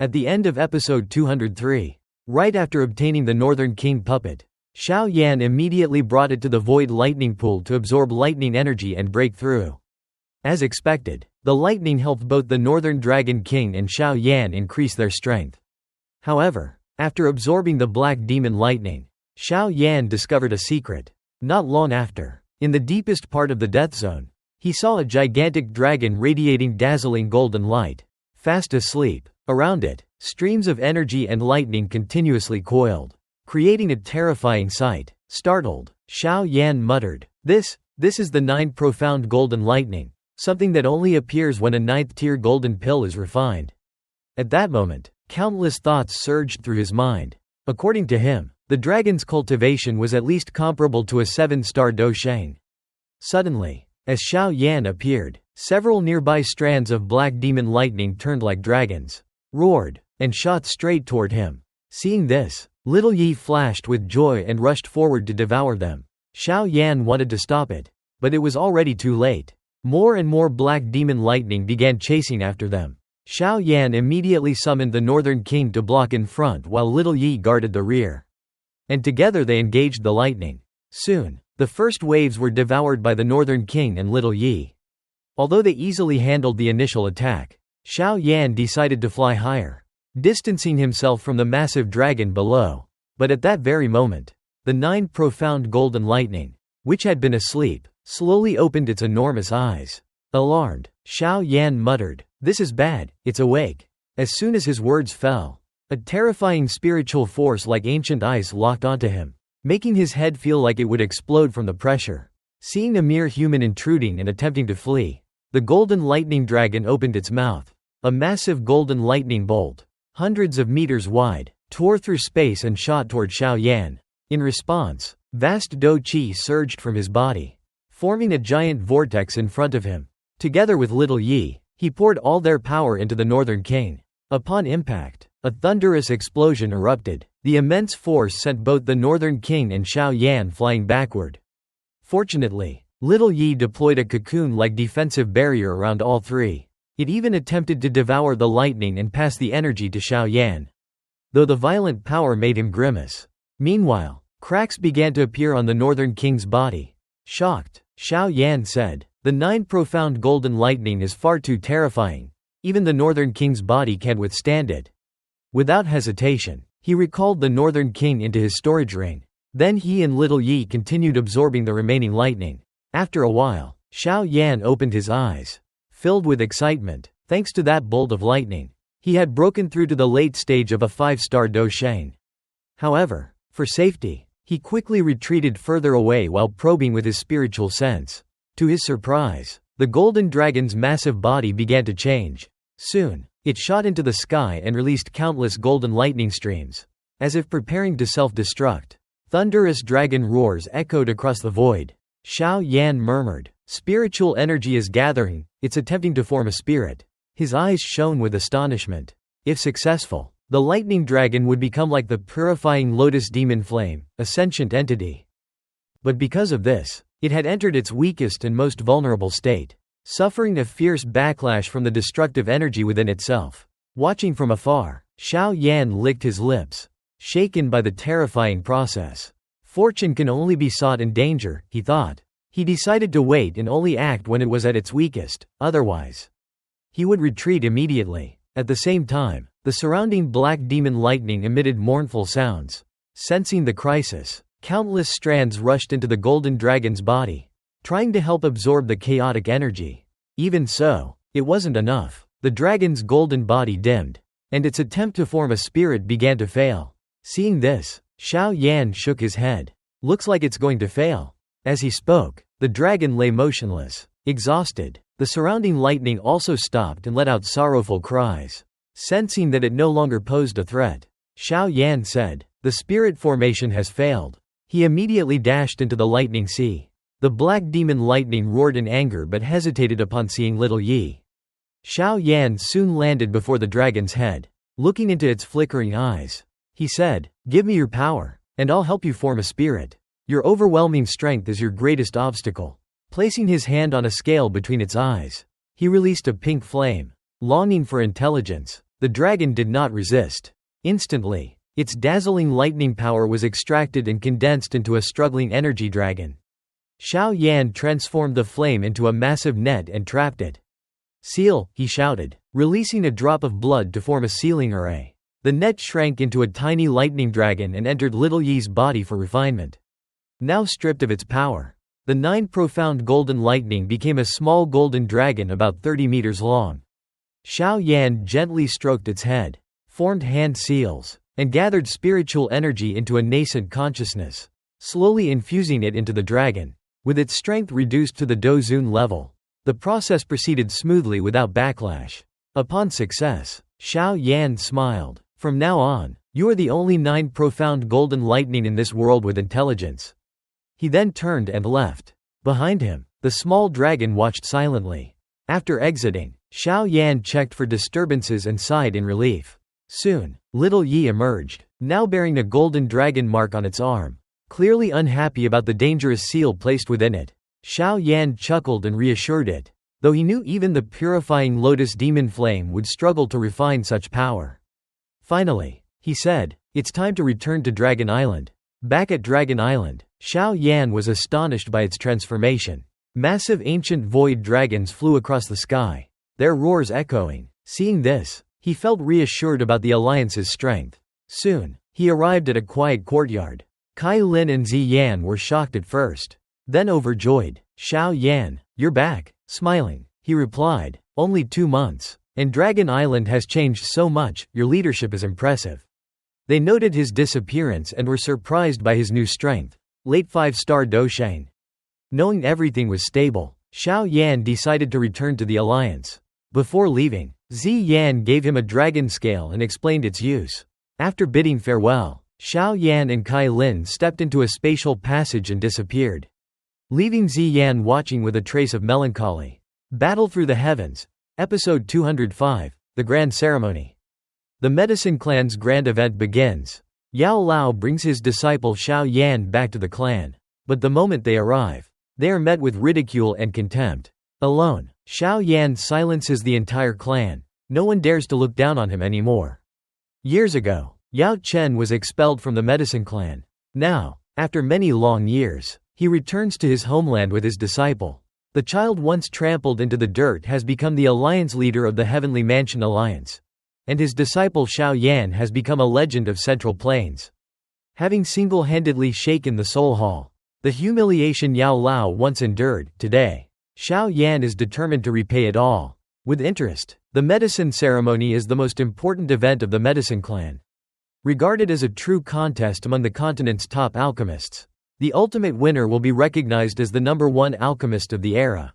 At the end of episode 203, right after obtaining the Northern King puppet, Xiao Yan immediately brought it to the void lightning pool to absorb lightning energy and break through. As expected, the lightning helped both the Northern Dragon King and Xiao Yan increase their strength. However, after absorbing the black demon lightning, Xiao Yan discovered a secret. Not long after, in the deepest part of the death zone, he saw a gigantic dragon radiating dazzling golden light, fast asleep. Around it, streams of energy and lightning continuously coiled, creating a terrifying sight. Startled, Xiao Yan muttered, This is the 9th profound golden lightning, something that only appears when a 9th-tier golden pill is refined. At that moment, countless thoughts surged through his mind. According to him, the dragon's cultivation was at least comparable to a 7-star dosheng. Suddenly, as Xiao Yan appeared, several nearby strands of black demon lightning turned like dragons, roared, and shot straight toward him. Seeing this, Little Yi flashed with joy and rushed forward to devour them. Xiao Yan wanted to stop it, but it was already too late. More and more black demon lightning began chasing after them. Xiao Yan immediately summoned the Northern King to block in front while Little Yi guarded the rear. And together they engaged the lightning. Soon, the first waves were devoured by the Northern King and Little Yi. Although they easily handled the initial attack, Xiao Yan decided to fly higher, distancing himself from the massive dragon below. But at that very moment, the 9th profound golden lightning, which had been asleep, slowly opened its enormous eyes. Alarmed, Xiao Yan muttered, This is bad, it's awake. As soon as his words fell, a terrifying spiritual force like ancient ice locked onto him, making his head feel like it would explode from the pressure. Seeing a mere human intruding and attempting to flee, the golden lightning dragon opened its mouth. A massive golden lightning bolt, hundreds of meters wide, tore through space and shot toward Xiao Yan. In response, vast do qi surged from his body, forming a giant vortex in front of him. Together with Little Yi, he poured all their power into the Northern King. Upon impact, a thunderous explosion erupted. The immense force sent both the Northern King and Xiao Yan flying backward. Fortunately, Little Yi deployed a cocoon-like defensive barrier around all three. It even attempted to devour the lightning and pass the energy to Xiao Yan, though the violent power made him grimace. Meanwhile, cracks began to appear on the Northern King's body. Shocked, Xiao Yan said, The 9th profound golden lightning is far too terrifying. Even the Northern King's body can't withstand it. Without hesitation, he recalled the Northern King into his storage ring. Then he and Little Yi continued absorbing the remaining lightning. After a while, Xiao Yan opened his eyes, filled with excitement. Thanks to that bolt of lightning, he had broken through to the late stage of a 5-star dosheng. However, for safety, he quickly retreated further away while probing with his spiritual sense. To his surprise, the golden dragon's massive body began to change. Soon, it shot into the sky and released countless golden lightning streams, as if preparing to self-destruct. Thunderous dragon roars echoed across the void. Xiao Yan murmured, Spiritual energy is gathering, it's attempting to form a spirit. His eyes shone with astonishment. If successful, the lightning dragon would become like the purifying lotus demon flame, a sentient entity. But because of this, it had entered its weakest and most vulnerable state, suffering a fierce backlash from the destructive energy within itself. Watching from afar, Xiao Yan licked his lips, shaken by the terrifying process. Fortune can only be sought in danger, he thought. He decided to wait and only act when it was at its weakest, otherwise he would retreat immediately. At the same time, the surrounding black demon lightning emitted mournful sounds. Sensing the crisis, countless strands rushed into the golden dragon's body, trying to help absorb the chaotic energy. Even so, it wasn't enough. The dragon's golden body dimmed, and its attempt to form a spirit began to fail. Seeing this, Xiao Yan shook his head. Looks like it's going to fail. As he spoke, the dragon lay motionless, exhausted. The surrounding lightning also stopped and let out sorrowful cries. Sensing that it no longer posed a threat, Xiao Yan said, The spirit formation has failed. He immediately dashed into the lightning sea. The black demon lightning roared in anger but hesitated upon seeing Little Yi. Xiao Yan soon landed before the dragon's head. Looking into its flickering eyes, he said, Give me your power, and I'll help you form a spirit. Your overwhelming strength is your greatest obstacle. Placing his hand on a scale between its eyes, he released a pink flame. Longing for intelligence, The dragon did not resist. Instantly, its dazzling lightning power was extracted and condensed into a struggling energy dragon. Xiao Yan transformed the flame into a massive net and trapped it. "Seal," he shouted, releasing a drop of blood to form a sealing array. The net shrank into a tiny lightning dragon and entered Little Yi's body for refinement. Now stripped of its power, the 9 profound golden lightning became a small golden dragon about 30 meters long. Xiao Yan gently stroked its head, formed hand seals, and gathered spiritual energy into a nascent consciousness, slowly infusing it into the dragon. With its strength reduced to the Dozun level, the process proceeded smoothly without backlash. Upon success, Xiao Yan smiled. "From now on, you are the only 9 profound golden lightning in this world with intelligence." He then turned and left. Behind him, the small dragon watched silently. After exiting, Xiao Yan checked for disturbances and sighed in relief. Soon, Little Yi emerged, now bearing a golden dragon mark on its arm. Clearly unhappy about the dangerous seal placed within it, Xiao Yan chuckled and reassured it, though he knew even the purifying lotus demon flame would struggle to refine such power. Finally, he said, "It's time to return to Dragon Island." Back at Dragon Island, Xiao Yan was astonished by its transformation. Massive ancient void dragons flew across the sky, their roars echoing. Seeing this, he felt reassured about the alliance's strength. Soon, he arrived at a quiet courtyard. Kai Lin and Zi Yan were shocked at first, then overjoyed. "Xiao Yan, you're back." Smiling, he replied, "Only 2 months, and Dragon Island has changed so much. Your leadership is impressive." They noted his disappearance and were surprised by his new strength. Late 5-star Doshane. Knowing everything was stable, Xiao Yan decided to return to the alliance. Before leaving, Zi Yan gave him a dragon scale and explained its use. After bidding farewell, Xiao Yan and Kai Lin stepped into a spatial passage and disappeared, leaving Zi Yan watching with a trace of melancholy. Battle Through the Heavens, Episode 205, The Grand Ceremony. The Medicine Clan's grand event begins. Yao Lao brings his disciple Xiao Yan back to the clan, but the moment they arrive, they are met with ridicule and contempt. Alone, Xiao Yan silences the entire clan. No one dares to look down on him anymore. Years ago, Yao Chen was expelled from the Medicine Clan. Now, after many long years, he returns to his homeland with his disciple. The child once trampled into the dirt has become the alliance leader of the Heavenly Mansion Alliance, and his disciple Xiao Yan has become a legend of Central Plains. Having single-handedly shaken the Soul Hall, the humiliation Yao Lao once endured, today, Xiao Yan is determined to repay it all. With interest, the medicine ceremony is the most important event of the Medicine Clan. Regarded as a true contest among the continent's top alchemists, the ultimate winner will be recognized as the #1 alchemist of the era.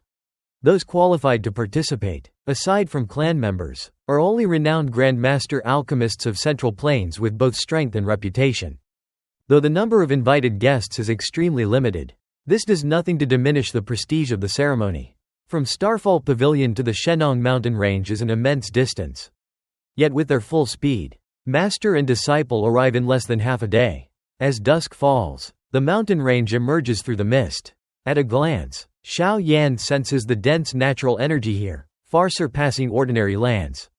Those qualified to participate, aside from clan members, are only renowned Grandmaster alchemists of Central Plains with both strength and reputation. Though the number of invited guests is extremely limited, this does nothing to diminish the prestige of the ceremony. From Starfall Pavilion to the Shenong mountain range is an immense distance. Yet with their full speed, master and disciple arrive in less than half a day. As dusk falls, the mountain range emerges through the mist. At a glance, Xiao Yan senses the dense natural energy here, far surpassing ordinary lands,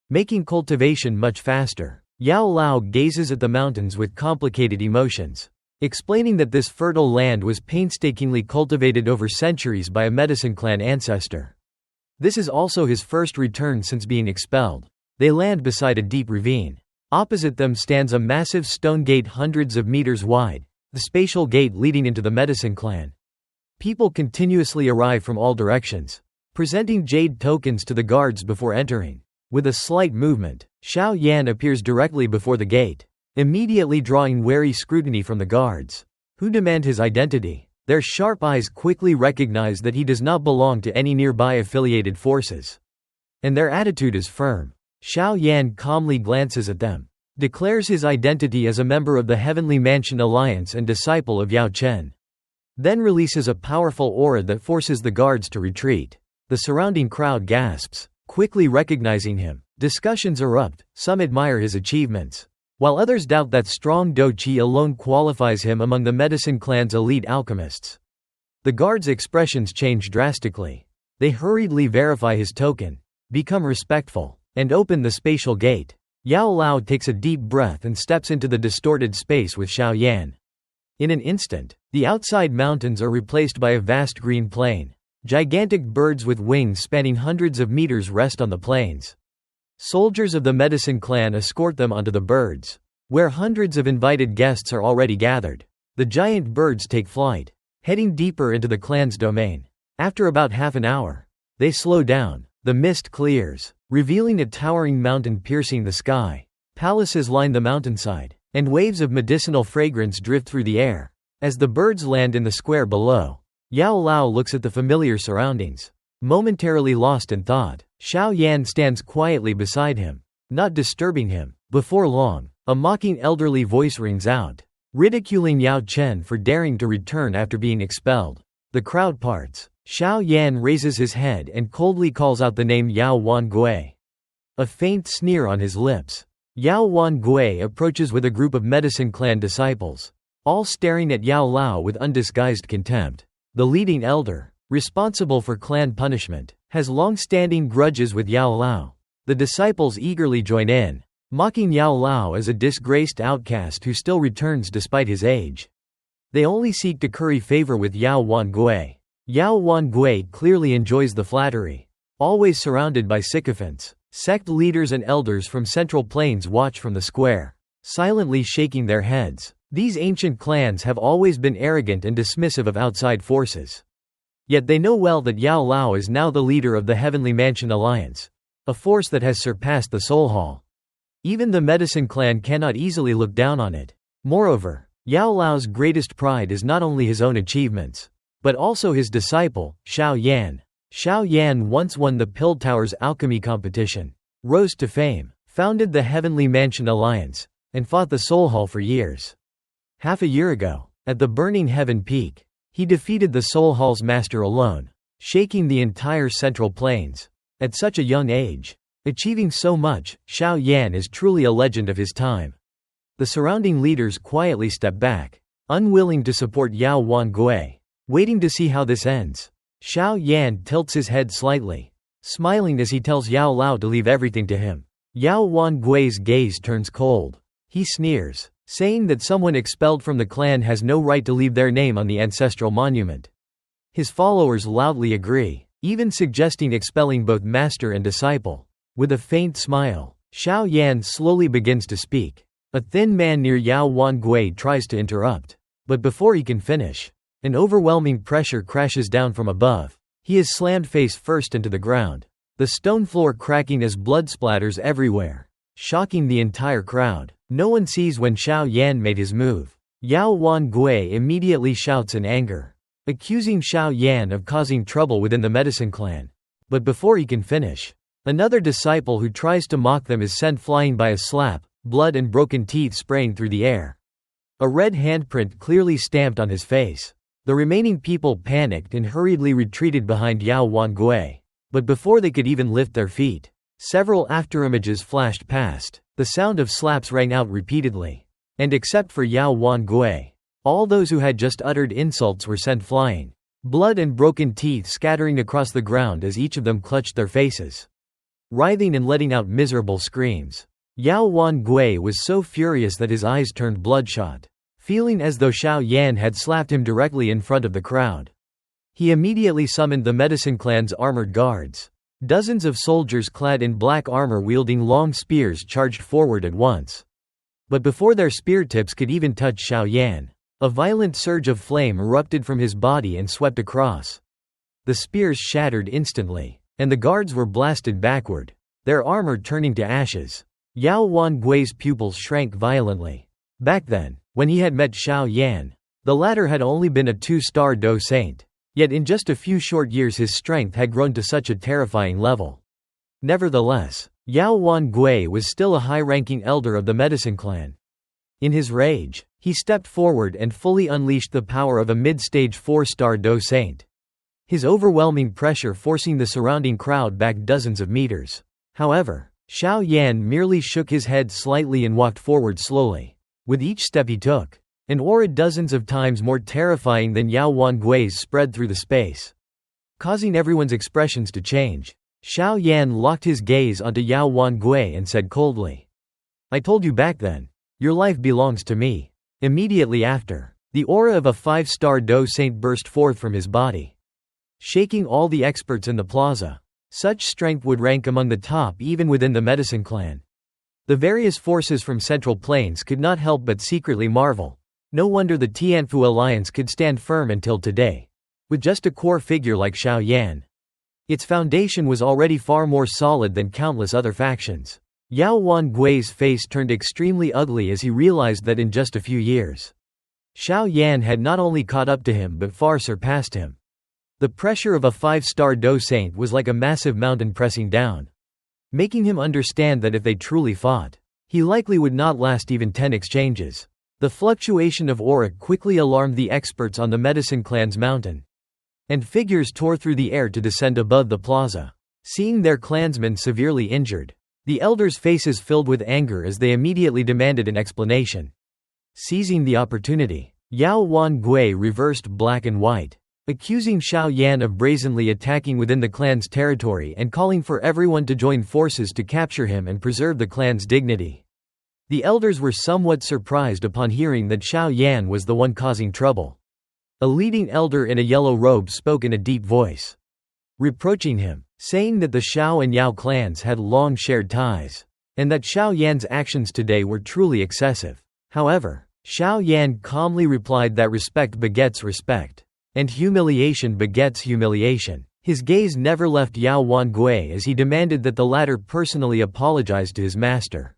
making cultivation much faster. Yao Lao gazes at the mountains with complicated emotions, explaining that this fertile land was painstakingly cultivated over centuries by a Medicine Clan ancestor. This is also his first return since being expelled. They land beside a deep ravine. Opposite them stands a massive stone gate hundreds of meters wide, the spatial gate leading into the Medicine Clan. People continuously arrive from all directions, presenting jade tokens to the guards before entering. With a slight movement, Xiao Yan appears directly before the gate, immediately drawing wary scrutiny from the guards, who demand his identity. Their sharp eyes quickly recognize that he does not belong to any nearby affiliated forces, and their attitude is firm. Xiao Yan calmly glances at them, declares his identity as a member of the Heavenly Mansion Alliance and disciple of Yao Chen, then releases a powerful aura that forces the guards to retreat. The surrounding crowd gasps, quickly recognizing him. Discussions erupt, some admire his achievements, while others doubt that strong Do Qi alone qualifies him among the Medicine Clan's elite alchemists. The guards' expressions change drastically. They hurriedly verify his token, become respectful, and open the spatial gate. Yao Lao takes a deep breath and steps into the distorted space with Xiao Yan. In an instant, the outside mountains are replaced by a vast green plain. Gigantic birds with wings spanning hundreds of meters rest on the plains. Soldiers of the medicine clan escort them onto the birds, where hundreds of invited guests are already gathered. The giant birds take flight, heading deeper into the clan's domain. After about half an hour, they slow down. The mist clears, revealing a towering mountain piercing the sky. Palaces line the mountainside, and waves of medicinal fragrance drift through the air. As the birds land in the square below, Yao Lao looks at the familiar surroundings. Momentarily lost in thought, Xiao Yan stands quietly beside him, not disturbing him. Before long, a mocking elderly voice rings out, ridiculing Yao Chen for daring to return after being expelled. The crowd parts. Xiao Yan raises his head and coldly calls out the name Yao Wan Gui. A faint sneer on his lips. Yao Wan Gui approaches with a group of medicine clan disciples, all staring at Yao Lao with undisguised contempt. The leading elder, responsible for clan punishment, has long-standing grudges with Yao Lao. The disciples eagerly join in, mocking Yao Lao as a disgraced outcast who still returns despite his age. They only seek to curry favor with Yao Wan Gui. Yao Wan Gui clearly enjoys the flattery. Always surrounded by sycophants, sect leaders and elders from Central Plains watch from the square, silently shaking their heads. These ancient clans have always been arrogant and dismissive of outside forces. Yet they know well that Yao Lao is now the leader of the Heavenly Mansion Alliance, a force that has surpassed the Soul Hall. Even the Medicine Clan cannot easily look down on it. Moreover, Yao Lao's greatest pride is not only his own achievements, but also his disciple, Xiao Yan. Xiao Yan once won the Pill Tower's alchemy competition, rose to fame, founded the Heavenly Mansion Alliance, and fought the Soul Hall for years. Half a year ago, at the Burning Heaven Peak, he defeated the Soul Hall's master alone, shaking the entire Central Plains. At such a young age, achieving so much, Xiao Yan is truly a legend of his time. The surrounding leaders quietly step back, unwilling to support Yao Wan Gui, waiting to see how this ends. Xiao Yan tilts his head slightly, smiling as he tells Yao Lao to leave everything to him. Yao Wan Gui's gaze turns cold. He sneers, saying that someone expelled from the clan has no right to leave their name on the ancestral monument. His followers loudly agree, even suggesting expelling both master and disciple. With a faint smile, Xiao Yan slowly begins to speak. A thin man near Yao Wan Gui tries to interrupt, but before he can finish, an overwhelming pressure crashes down from above. He is slammed face first into the ground, the stone floor cracking as blood splatters everywhere, shocking the entire crowd. No one sees when Xiao Yan made his move. Yao Wan Gui immediately shouts in anger, accusing Xiao Yan of causing trouble within the medicine clan. But before he can finish, another disciple who tries to mock them is sent flying by a slap, blood and broken teeth spraying through the air. A red handprint clearly stamped on his face. The remaining people panicked and hurriedly retreated behind Yao Wan Gui. But before they could even lift their feet, several afterimages flashed past. The sound of slaps rang out repeatedly. And except for Yao Wan Gui, all those who had just uttered insults were sent flying, blood and broken teeth scattering across the ground as each of them clutched their faces, writhing and letting out miserable screams. Yao Wan Gui was so furious that his eyes turned bloodshot, feeling as though Xiao Yan had slapped him directly in front of the crowd. He immediately summoned the medicine clan's armored guards. Dozens of soldiers clad in black armor wielding long spears charged forward at once. But before their spear tips could even touch Xiao Yan, a violent surge of flame erupted from his body and swept across. The spears shattered instantly, and the guards were blasted backward, their armor turning to ashes. Yao Wan Gui's pupils shrank violently. Back then, when he had met Xiao Yan, the latter had only been a 2-star Do Saint. Yet in just a few short years his strength had grown to such a terrifying level. Nevertheless, Yao Wan Gui was still a high-ranking elder of the medicine clan. In his rage, he stepped forward and fully unleashed the power of a mid-stage 4-star Do Saint. His overwhelming pressure forcing the surrounding crowd back dozens of meters. However, Xiao Yan merely shook his head slightly and walked forward slowly. With each step he took, an aura dozens of times more terrifying than Yao Wan Gui's spread through the space, causing everyone's expressions to change. Xiao Yan locked his gaze onto Yao Wangui and said coldly, "I told you back then. Your life belongs to me." Immediately after, the aura of a 5-star Do Saint burst forth from his body, shaking all the experts in the plaza. Such strength would rank among the top even within the medicine clan. The various forces from Central Plains could not help but secretly marvel. No wonder the Tianfu alliance could stand firm until today, with just a core figure like Xiao Yan. Its foundation was already far more solid than countless other factions. Yao Wangui's face turned extremely ugly as he realized that in just a few years, Xiao Yan had not only caught up to him but far surpassed him. The pressure of a 5-star Do Saint was like a massive mountain pressing down, making him understand that if they truly fought, he likely would not last even 10 exchanges. The fluctuation of aura quickly alarmed the experts on the Medicine Clan's mountain, and figures tore through the air to descend above the plaza. Seeing their clansmen severely injured, the elders' faces filled with anger as they immediately demanded an explanation. Seizing the opportunity, Yao Wangui reversed black and white, accusing Xiao Yan of brazenly attacking within the clan's territory and calling for everyone to join forces to capture him and preserve the clan's dignity. The elders were somewhat surprised upon hearing that Xiao Yan was the one causing trouble. A leading elder in a yellow robe spoke in a deep voice, reproaching him, saying that the Xiao and Yao clans had long shared ties, and that Xiao Yan's actions today were truly excessive. However, Xiao Yan calmly replied that respect begets respect, and humiliation begets humiliation. His gaze never left Yao Wangui as he demanded that the latter personally apologize to his master.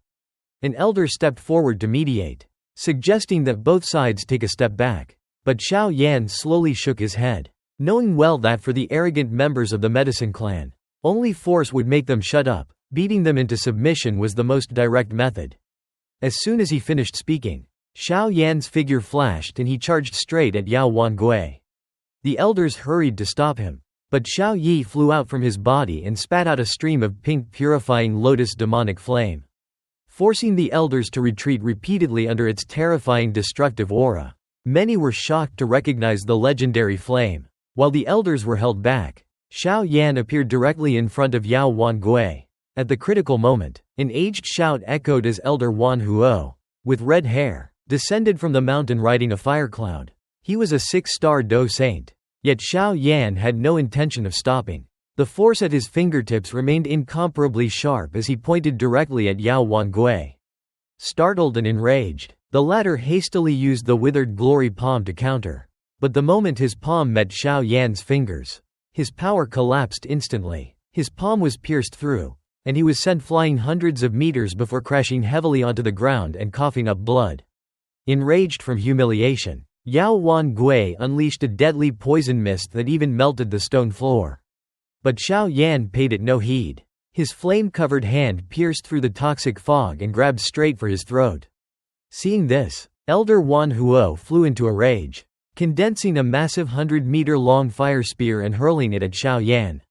An elder stepped forward to mediate, suggesting that both sides take a step back. But Xiao Yan slowly shook his head, knowing well that for the arrogant members of the Medicine Clan, only force would make them shut up. Beating them into submission was the most direct method. As soon as he finished speaking, Xiao Yan's figure flashed and he charged straight at Yao Wangui. The elders hurried to stop him, but Xiao Yi flew out from his body and spat out a stream of pink purifying lotus demonic flame, forcing the elders to retreat repeatedly under its terrifying destructive aura. Many were shocked to recognize the legendary flame. While the elders were held back, Xiao Yan appeared directly in front of Yao Wangui. At the critical moment, an aged shout echoed as Elder Wan Huo, with red hair, descended from the mountain riding a fire cloud. He was a 6-star Do Saint. Yet Xiao Yan had no intention of stopping. The force at his fingertips remained incomparably sharp as he pointed directly at Yao Wangui. Startled and enraged, the latter hastily used the withered glory palm to counter. But the moment his palm met Xiao Yan's fingers, his power collapsed instantly. His palm was pierced through, and he was sent flying hundreds of meters before crashing heavily onto the ground and coughing up blood. Enraged from humiliation, Yao Wangui unleashed a deadly poison mist that even melted the stone floor. But Xiao Yan paid it no heed. His flame-covered hand pierced through the toxic fog and grabbed straight for his throat. Seeing this, Elder Wan Huo flew into a rage, condensing a massive 100-meter-long fire spear and hurling it at Xiao Yan.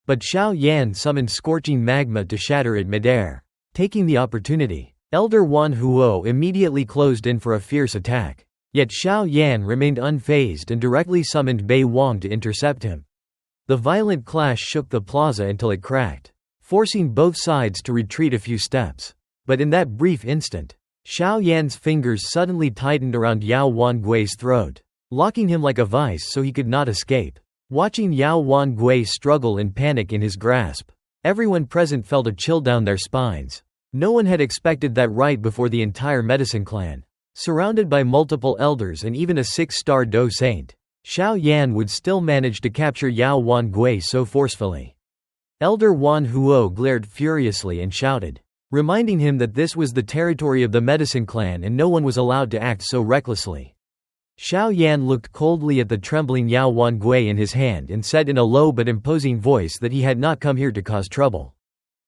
But Xiao Yan summoned scorching magma to shatter it midair. Taking the opportunity, Elder Wan Huo immediately closed in for a fierce attack. Yet Xiao Yan remained unfazed and directly summoned Bei Wang to intercept him. The violent clash shook the plaza until it cracked, forcing both sides to retreat a few steps. But in that brief instant, Xiao Yan's fingers suddenly tightened around Yao Wangui's throat, locking him like a vice so he could not escape. Watching Yao Wangui struggle in panic in his grasp, everyone present felt a chill down their spines. No one had expected that right before the entire Medicine Clan, surrounded by multiple elders and even a 6-star Do Saint, Xiao Yan would still manage to capture Yao Wangui so forcefully. Elder Wan Huo glared furiously and shouted, reminding him that this was the territory of the Medicine Clan and no one was allowed to act so recklessly. Xiao Yan looked coldly at the trembling Yao Wangui in his hand and said in a low but imposing voice that he had not come here to cause trouble.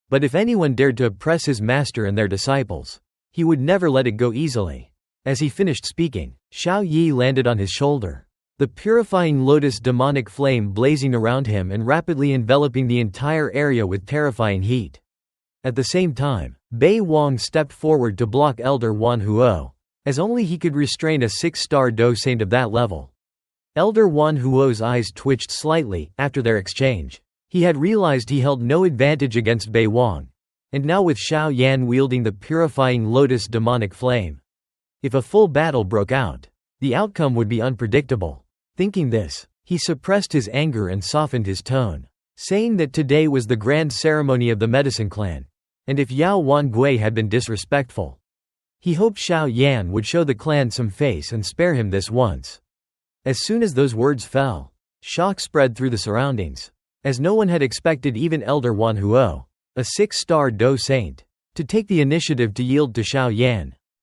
But if anyone dared to oppress his master and their disciples, he would never let it go easily. As he finished speaking, Xiao Yi landed on his shoulder, the purifying lotus demonic flame blazing around him and rapidly enveloping the entire area with terrifying heat. At the same time, Bei Wang stepped forward to block Elder Wan Huo, as only he could restrain a 6-star Do Saint of that level. Elder Wan Huo's eyes twitched slightly after their exchange. He had realized he held no advantage against Bei Wang. And now with Xiao Yan wielding the purifying lotus demonic flame, if a full battle broke out, the outcome would be unpredictable. Thinking this, he suppressed his anger and softened his tone, saying that today was the grand ceremony of the medicine clan, and if Yao Wangui had been disrespectful, he hoped Xiao Yan would show the clan some face and spare him this once. As soon as those words fell, shock spread through the surroundings, as no one had expected even Elder Wan Huo, a 6-star Do saint, to take the initiative to yield to Xiao Yan.